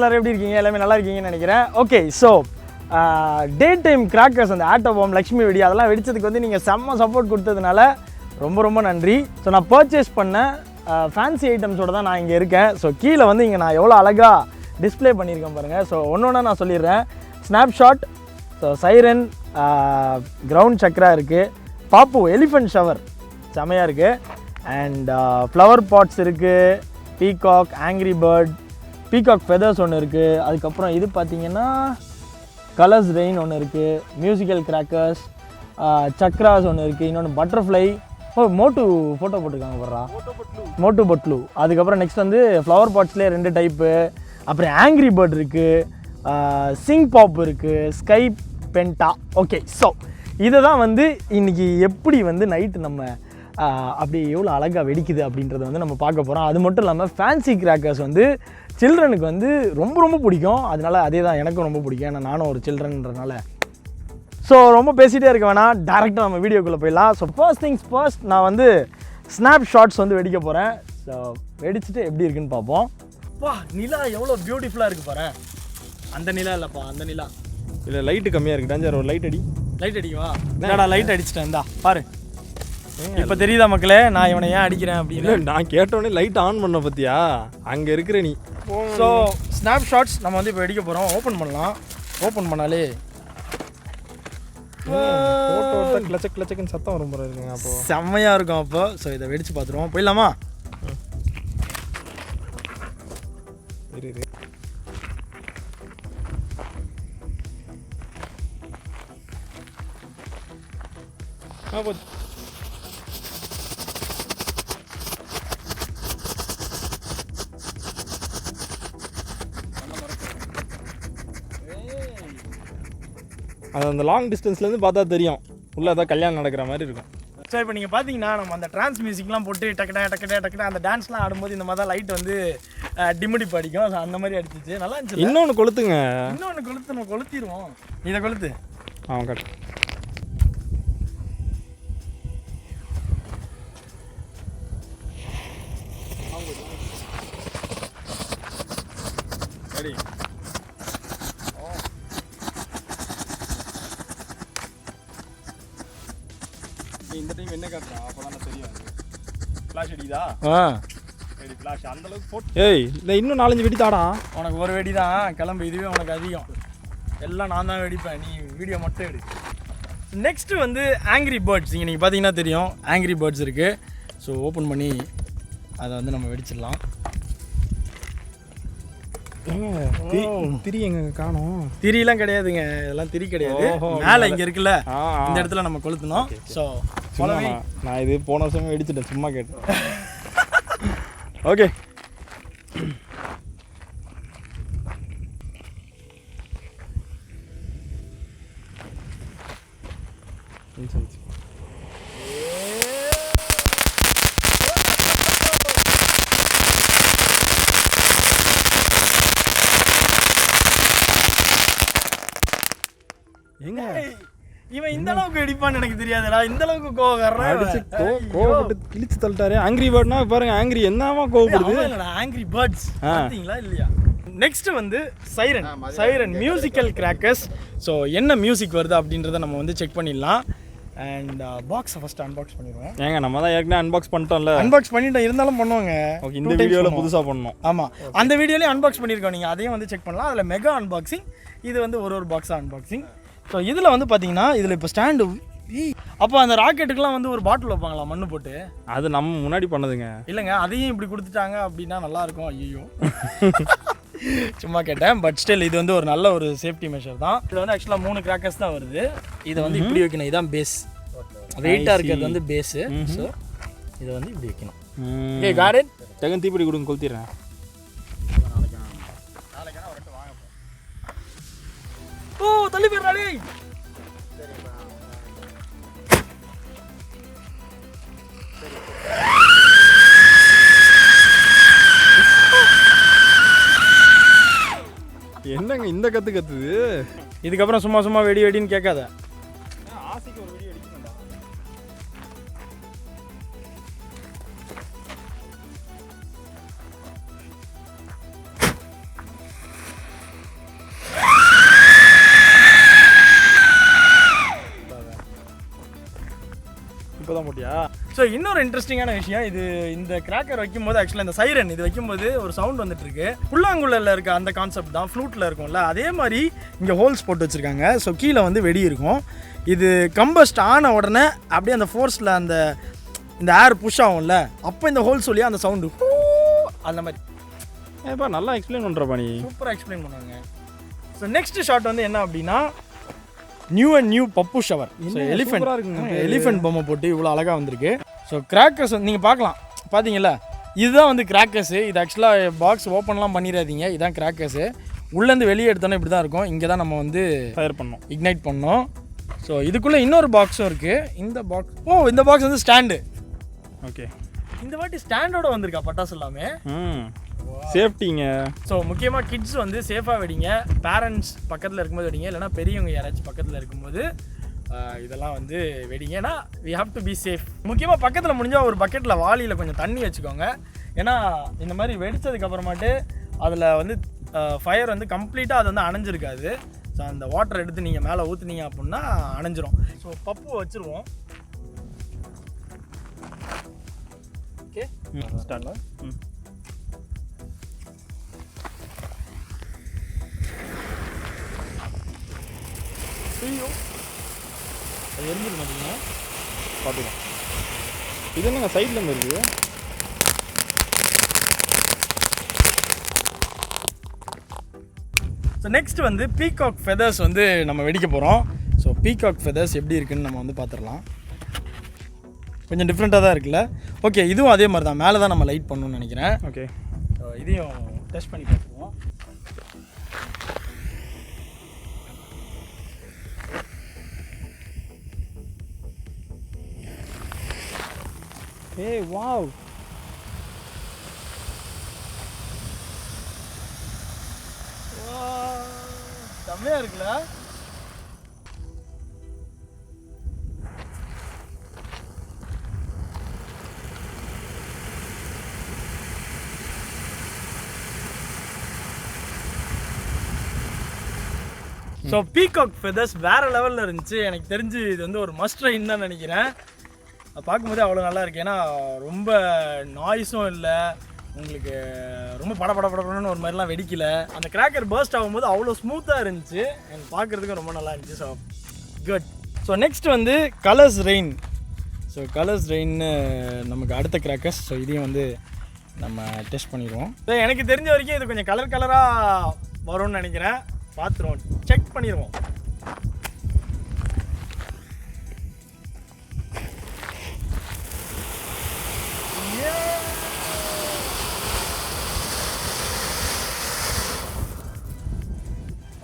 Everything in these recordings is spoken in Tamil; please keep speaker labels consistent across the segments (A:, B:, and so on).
A: எல்லாரும் எப்படி இருக்கீங்க? எல்லாமே நல்லா இருக்கீங்கன்னு நினைக்கிறேன். Okay, so day time crackers அந்த ஆட்டோ பாம் லக்ஷ்மி வெடி அதெல்லாம் வெடிச்சதுக்கு வந்து நீங்கள் செம்ம சப்போர்ட் கொடுத்ததுனால ரொம்ப ரொம்ப நன்றி. ஸோ நான் பர்ச்சேஸ் பண்ண ஃபேன்சி ஐட்டம்ஸோட தான் நான் இங்கே இருக்கேன். ஸோ கீழே வந்து இங்கே நான் எவ்வளோ அழகாக டிஸ்பிளே பண்ணியிருக்கேன் பாருங்கள். ஸோ ஒன்று ஒன்றா நான் சொல்லிடுறேன். Snapshot, so siren, ground chakra இருக்குது, பாப்பு எலிஃபென்ட் ஷவர் செமையாக இருக்குது, அண்ட் ஃப்ளவர் பாட்ஸ் இருக்குது, peacock, angry bird, peacock feathers ஒன்று இருக்குது. அதுக்கப்புறம் இது பார்த்திங்கன்னா கலர்ஸ் ரெயின் ஒன்று இருக்குது, மியூசிக்கல் கிராக்கர்ஸ், சக்ராஸ் ஒன்று இருக்குது, இன்னொன்று பட்டர்ஃப்ளை, மோட்டு ஃபோட்டோ போட்டிருக்காங்க போடுறா, மோட்டு பொட்லு. அதுக்கப்புறம் நெக்ஸ்ட் வந்து ஃப்ளவர் பாட்ஸ்லேயே 2 டைப்பு, அப்புறம் ஆங்க்ரி பேர்ட் இருக்குது, சிங் பாப் இருக்குது, ஸ்கை பென்டா. ஓகே, ஸோ இதை தான் வந்து இன்றைக்கி எப்படி வந்து நைட்டு நம்ம அப்படி எவ்வளோ அழகாக வெடிக்குது அப்படின்றத வந்து நம்ம பார்க்க போகிறோம். அது மட்டும் இல்லாமல் ஃபேன்சி கிராக்கர்ஸ் வந்து சில்ட்ரனுக்கு வந்து ரொம்ப ரொம்ப பிடிக்கும். அதனால அதே தான் எனக்கும் ரொம்ப பிடிக்கும். ஏன்னா நானும் ஒரு சில்ட்ரன்றனால. ஸோ ரொம்ப பேசிகிட்டே இருக்க வேணாம், டேரெக்டாக நம்ம வீடியோக்குள்ளே போயிடலாம். ஸோ ஃபர்ஸ்ட் திங்ஸ் ஃபர்ஸ்ட், நான் வந்து ஸ்னாப் ஷாட்ஸ் வந்து வெடிக்க போகிறேன். ஸோ வெடிச்சுட்டு எப்படி இருக்குன்னு பார்ப்போம். வா, நிலா எவ்வளோ பியூட்டிஃபுல்லாக இருக்குது பாரு. அந்த நிலா இல்லைப்பா, அந்த நிலா
B: இல்லை, லைட்டு கம்மியாக இருக்குது. டான்ஜர் ஒரு லைட் அடி.
A: லைட் அடிக்குவா? என்னடா லைட் அடிச்சிட்டேன், இந்தா பாரு. இப்போ தெரியுதா மக்களே நான் இவனை ஏன் அடிக்கிறேன் அப்படின்னு?
B: நான் கேட்டோடனே லைட் ஆன் பண்ண பற்றியா? அங்கே இருக்கிற நீ.
A: ஸோ ஸ்னாப் ஷாட்ஸ் நம்ம வந்து இப்போ வெடிக்க போகிறோம். ஓப்பன் பண்ணலாம். ஓப்பன் பண்ணாலே
B: ஃபோட்டோ கிளச்ச கிளச்சக்குன்னு சத்தம் வரும் போல இருக்குங்க. அப்போ
A: செம்மையாக இருக்கும். அப்போ ஸோ இதை வெடிச்சு பார்த்துருவோம். போயிடலாமா?
B: இரு. அது அந்த லாங் டிஸ்டன்ஸ்லேருந்து பார்த்தா தெரியும், உள்ளே அதான் கல்யாணம் நடக்கிற மாதிரி இருக்கும்.
A: ஸோ இப்போ நீங்கள் பார்த்தீங்கன்னா நம்ம அந்த ட்ரான்ஸ் மியூசிக்லாம் போட்டு டக்கு அந்த டான்ஸ்லாம் ஆடும்போது இந்த மாதிரி தான் லைட் வந்து டிம்மிடிப்பு அடிக்கும். ஸோ அந்த மாதிரி அடிச்சிச்சு, நல்லா இருந்துச்சு.
B: இன்னொன்று கொளுத்துங்க.
A: இன்னொன்று கொளுத்து, நம்ம கொளுத்திடுவோம். இதை கொளுத்து.
B: கரெக்ட்.
A: சரி,
B: இந்த டைம் என்ன காட்டுறா? அப்போதான் தெரியும். ஃப்ளாஷ் அடிக்குதா? சரி, ஃப்ளாஷ் அந்த அளவுக்கு போட்டு. ஏய், இல்லை இன்னும் 4-5 வெடி தாடா.
A: உனக்கு ஒரு வெடி தான் கிளம்பு. இதுவே உனக்கு அதிகம். எல்லாம் நான் தான் வெடிப்பேன், நீ வீடியோ மட்டும் எடு. நெக்ஸ்ட்டு வந்து ஆங்க்ரி பேர்ட்ஸ். இங்கே நீங்கள் பார்த்தீங்கன்னா தெரியும் ஆங்க்ரி பேர்ட்ஸ் இருக்குது. ஸோ ஓப்பன் பண்ணி அதை வந்து நம்ம வெடிச்சிடலாம்.
B: திரி எங்க காணோம்?
A: திரியெல்லாம் கிடையாதுங்க, இதெல்லாம் திரி கிடையாது. மேலே இங்கே இருக்குல்ல, இந்த இடத்துல நம்ம கொளுத்தணும். ஸோ
B: நான் இது போன வருஷமே வெடிச்சிட்டேன், சும்மா கேட்டேன். ஓகே,
A: எங்க இவன் இந்த அளவுக்கு வெடிப்பான்னு எனக்கு தெரியாதுடா. இந்த அளவுக்கு கோவப்பட்டு
B: கிழிச்சு தள்ளிட்டாரு. ஆங்கிரி பேர்ட்னா பாருங்க, ஆங்கிரி என்னமா கோவப்படுது.
A: ஆங்கிரி பேர்ட்ஸ் பார்த்தீங்களா இல்லையா? நெக்ஸ்ட் வந்து சைரன் மியூசிக்கல் கிராக்கர்ஸ். ஸோ என்ன மியூசிக் வருது அப்படின்றத நம்ம வந்து செக் பண்ணிடலாம். அண்ட் பாக்ஸை ஃபஸ்ட்டு அன்பாக்ஸ் பண்ணிடுவோம்.
B: ஏங்க நம்ம தான் ஏற்கனவே அன்பாக்ஸ் பண்ணிட்டோம்ல.
A: அன்பாக்ஸ் பண்ணிட்டோம், இருந்தாலும் பண்ணுவாங்க.
B: ஓகே, இந்த வீடியோவில் புதுசாக பண்ணோம்.
A: ஆமாம், அந்த வீடியோலேயும் அன்பாக்ஸ் பண்ணியிருக்கோம். நீங்கள் அதையும் வந்து செக் பண்ணலாம். அதில் மெகா அன்பாக்சிங், இது வந்து ஒரு பாக்ஸாக அன்பாக்சிங். ஸோ இதில் வந்து பார்த்தீங்கன்னா இதில் இப்போ ஸ்டாண்டு. அப்போ அந்த ராக்கெட்டுக்கெலாம் வந்து ஒரு பாட்டில் வைப்பாங்களா மண்ணு போட்டு?
B: அது நம்ம முன்னாடி பண்ணதுங்க.
A: இல்லைங்க, அதையும் இப்படி கொடுத்துட்டாங்க அப்படின்னா நல்லாயிருக்கும். ஐயோ, சும்மா கேட்டேன். பட் ஸ்டில் இது வந்து ஒரு நல்ல ஒரு சேஃப்டி மெஷர் தான். இதில் வந்து ஆக்சுவலாக 3 கிராக்கர்ஸ் தான் வருது. இதை வந்து இப்படி வைக்கணும், இதுதான் பேஸ். வெயிட்டாக இருக்கிறது வந்து பேஸு. ஸோ இதை வந்து இப்படி வைக்கணும். Okay, got it.
B: டக்குன்னு தீப்பொடி கொடுங்க, கொளுத்திடுறேன்.
A: ஓ, தள்ளி போயிடுறாளே.
B: என்னங்க இந்த கத்துது?
A: இதுக்கப்புறம் சும்மா சும்மா வெடி வெடின்னு கேட்காத.
B: ஆசைக்கு ஒரு வெடி அடிக்கணும்டா. இப்போ தான் போட்டியா?
A: ஸோ இன்னொரு இன்ட்ரெஸ்டிங்கான விஷயம், இது இந்த கிராக்கர் வைக்கும்போது ஆக்சுவலாக இந்த சைரன் இது வைக்கும்போது ஒரு சவுண்ட் வந்துட்டு இருக்கு. புல்லாங்குழலில் இருக்க அந்த கான்செப்ட் தான் ஃப்ளூட்டில் இருக்கும்ல, அதே மாதிரி இங்கே ஹோல்ஸ் போட்டு வச்சுருக்காங்க. ஸோ கீழே வந்து வெடி இருக்கும். இது கம்பஸ்ட் ஆன உடனே அப்படியே அந்த ஃபோர்ஸில் இந்த ஏர் புஷ் ஆகும்ல, அப்போ இந்த ஹோல்ஸ் வழியாக அந்த சவுண்டு அந்த மாதிரி.
B: ஏப்பா நல்லா எக்ஸ்பிளைன் பண்ணுறப்பா நீ.
A: சூப்பராக எக்ஸ்பிளைன் பண்ணுவாங்க. ஸோ நெக்ஸ்ட் ஷாட் வந்து என்ன அப்படின்னா நியூ பப்பு ஷவர். ஸோ எலிஃபென்ட் பொம்மை போட்டு இவ்வளோ அழகாக வந்திருக்கு. ஸோ கிராக்கர்ஸ் நீங்கள் பார்க்கலாம், பார்த்தீங்களா இதுதான் வந்து கிராக்கர்ஸு. இது ஆக்சுவலாக பாக்ஸ் ஓப்பன்லாம் பண்ணிடாதீங்க, இதுதான் கிராக்கர்ஸு. உள்ளேருந்து வெளியே எடுத்தோன்னே இப்படி தான் இருக்கும். இங்கே தான் நம்ம வந்து
B: ஃபயர் பண்ணோம்,
A: இக்னைட் பண்ணோம். ஸோ இதுக்குள்ளே இன்னொரு பாக்ஸும் இருக்குது. இந்த பாக்ஸ் வந்து ஸ்டாண்டு.
B: ஓகே,
A: இந்த வாட்டி ஸ்டாண்டோட வந்திருக்கா பட்டாசு எல்லாமே.
B: சேஃப்டிங்க. ஸோ
A: முக்கியமாக கிட்ஸ் வந்து சேஃபாக வெடிங்க. பேரண்ட்ஸ் பக்கத்தில் இருக்கும்போது வெடிங்க, இல்லைனா பெரியவங்க யாராச்சும் பக்கத்தில் இருக்கும்போது இதெல்லாம் வந்து வெடிங்க. ஏன்னா we have to be safe. முக்கியமாக பக்கத்தில் முடிஞ்சால் ஒரு பக்கெட்டில் வாளியில் கொஞ்சம் தண்ணி வச்சுக்கோங்க. ஏன்னா இந்த மாதிரி வெடித்ததுக்கப்புறமாட்டு அதில் வந்து ஃபயர் வந்து கம்ப்ளீட்டாக அது வந்து அணைஞ்சிருக்காது. ஸோ அந்த வாட்டர் எடுத்து நீங்கள் மேலே ஊற்றுனீங்க அப்படின்னா அணைஞ்சிரும். ஸோ பப்பு வச்சுருவோம். Okay,
B: start.
A: ஐயோ, அது எரிஞ்சிடும் பார்த்தீங்கன்னா
B: பார்த்துக்கலாம். இது என்னங்க சைடில் இருந்து இருக்குது?
A: ஸோ நெக்ஸ்ட் வந்து பீகாக் ஃபெதர்ஸ் வந்து நம்ம வெடிக்க போகிறோம். ஸோ பீகாக் ஃபெதர்ஸ் எப்படி இருக்குன்னு நம்ம வந்து பார்த்துடலாம். கொஞ்சம் டிஃப்ரெண்ட்டாக தான் இருக்குல்ல. ஓகே, இதுவும் அதே மாதிரி தான், மேலே தான் நம்ம லைட் பண்ணணும்னு நினைக்கிறேன்.
B: ஓகே,
A: ஸோ இதையும் டெஸ்ட் பண்ணி பார்த்துருவோம்.
B: ஏய் வாவ்,
A: செம்மையாக இருக்குல்ல. ஸோ பீகாக் ஃபெதர்ஸ் வேறு லெவலில் இருந்துச்சு. எனக்கு தெரிஞ்சு இது வந்து ஒரு மஸ்ட் ட்ரைன்னு தான் நினைக்கிறேன். பார்க்கும்போதே அவ்வளோ நல்லா இருக்குது. ஏன்னா ரொம்ப நாய்ஸும் இல்லை, உங்களுக்கு ரொம்ப படப்படன்னு ஒரு மாதிரிலாம் வெடிக்கலை. அந்த கிராக்கர் பர்ஸ்ட் ஆகும்போது அவ்வளோ ஸ்மூத்தாக இருந்துச்சு. எனக்கு பார்க்குறதுக்கும் ரொம்ப நல்லா இருந்துச்சு. So good. ஸோ நெக்ஸ்ட் வந்து கலர்ஸ் ரெயின். ஸோ கலர்ஸ் ரெயின்னு நமக்கு அடுத்த கிராக்கர்ஸ். ஸோ இதையும் வந்து நம்ம டெஸ்ட் பண்ணிடுவோம். ஸோ எனக்கு தெரிஞ்ச வரைக்கும் இது கொஞ்சம் கலராக வரும்னு நினைக்கிறேன். பார்த்துருவோம், செக் பண்ணிடுவோம்.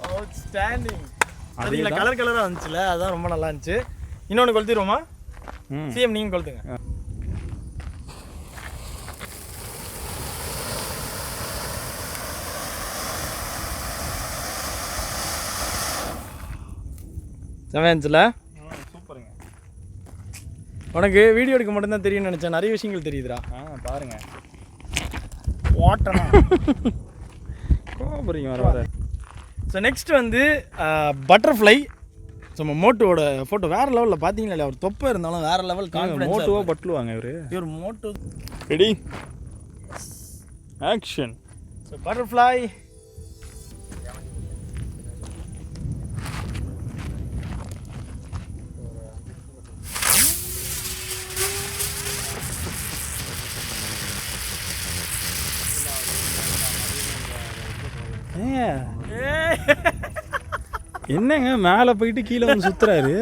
A: அவுட்ஸ்டாண்டிங். அதுல கலராக இருந்துச்சுல, அதுதான் ரொம்ப நல்லா இருந்துச்சு. இன்னொன்று கொளுத்திடுவோமா? சிஎம் நீங்கள் கொளுத்துங்க. செவன்ஸில்
B: சூப்பருங்க.
A: உனக்கு வீடியோ எடுக்க மட்டும்தான் தெரியும்னு நினச்சேன், நிறைய விஷயங்கள் தெரியுதுடா.
B: பாருங்க,
A: வாட்டனா
B: கோபுரிங்க வர.
A: ஸோ நெக்ஸ்ட் வந்து பட்டர்ஃப்ளை. ஸோ நம்ம மோட்டோட ஃபோட்டோ வேறு லெவலில் பார்த்தீங்களா இல்லையா? அவர் தொப்பை இருந்தாலும் வேறு லெவல் கான்ஃபிடன்ஸ்.
B: மோட்டோவாக பட்டுவாங்க இவர்
A: motto.
B: Ready, action.
A: So butterfly.
B: என்னங்க மேலே போயிட்டு கீழே வந்து சுத்துறாரு?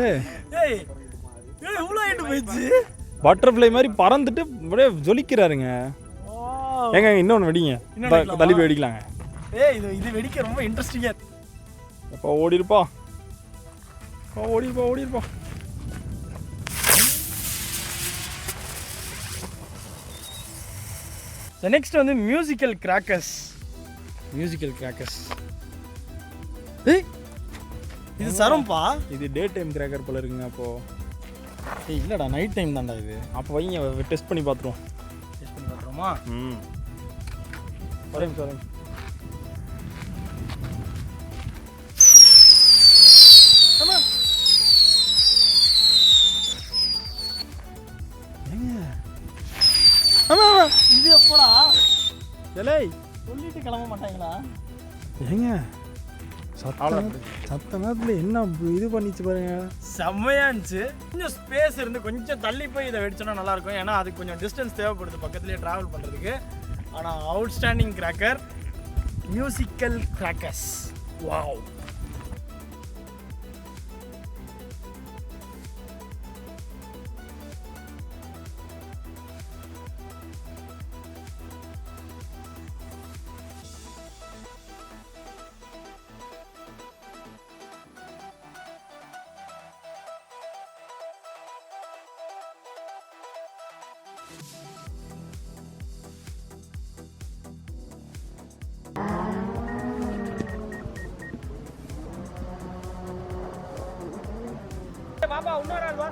A: இவ்வளோ ஆகிட்டு போயிடுச்சு.
B: பட்டர்ஃப்ளை மாதிரி பறந்துட்டு அப்படியே ஜொலிக்கிறாருங்க. ஏங்க இன்னொன்று வெடிங்க, தள்ளி போய் வெடிக்கலாங்க.
A: இது வெடிக்க ரொம்ப இன்ட்ரெஸ்டிங்காக இருக்கு.
B: எப்போ ஓடிருப்பா, ஓடிருப்பா.
A: நெக்ஸ்ட் வந்து மியூசிக்கல் கிராக்கர்ஸ். இது சரம்பா.
B: இது டே டைம் கிராக்கர் போல இருக்குங்க. அப்போ
A: இல்லைடா, நைட் டைம் தான்டா இது.
B: அப்போ வைங்க, டெஸ்ட் பண்ணி பார்த்துருவோம்.
A: வரேன். கிளம்ப மாட்டாங்களா?
B: ஏங்க சத்த நேரத்தில் என்ன இது பண்ணிச்சு பாருங்க.
A: செம்மையா இருந்துச்சு. கொஞ்சம் ஸ்பேஸ் இருந்து கொஞ்சம் தள்ளி போய் இதை வெடிச்சோன்னா நல்லா இருக்கும். ஏன்னா அதுக்கு கொஞ்சம் டிஸ்டன்ஸ் தேவைப்படுது பக்கத்துலேயே ட்ராவல் பண்ணுறதுக்கு. ஆனால் outstanding cracker, musical crackers. Wow. பாப்பா இன்னொரு ஆள் வா.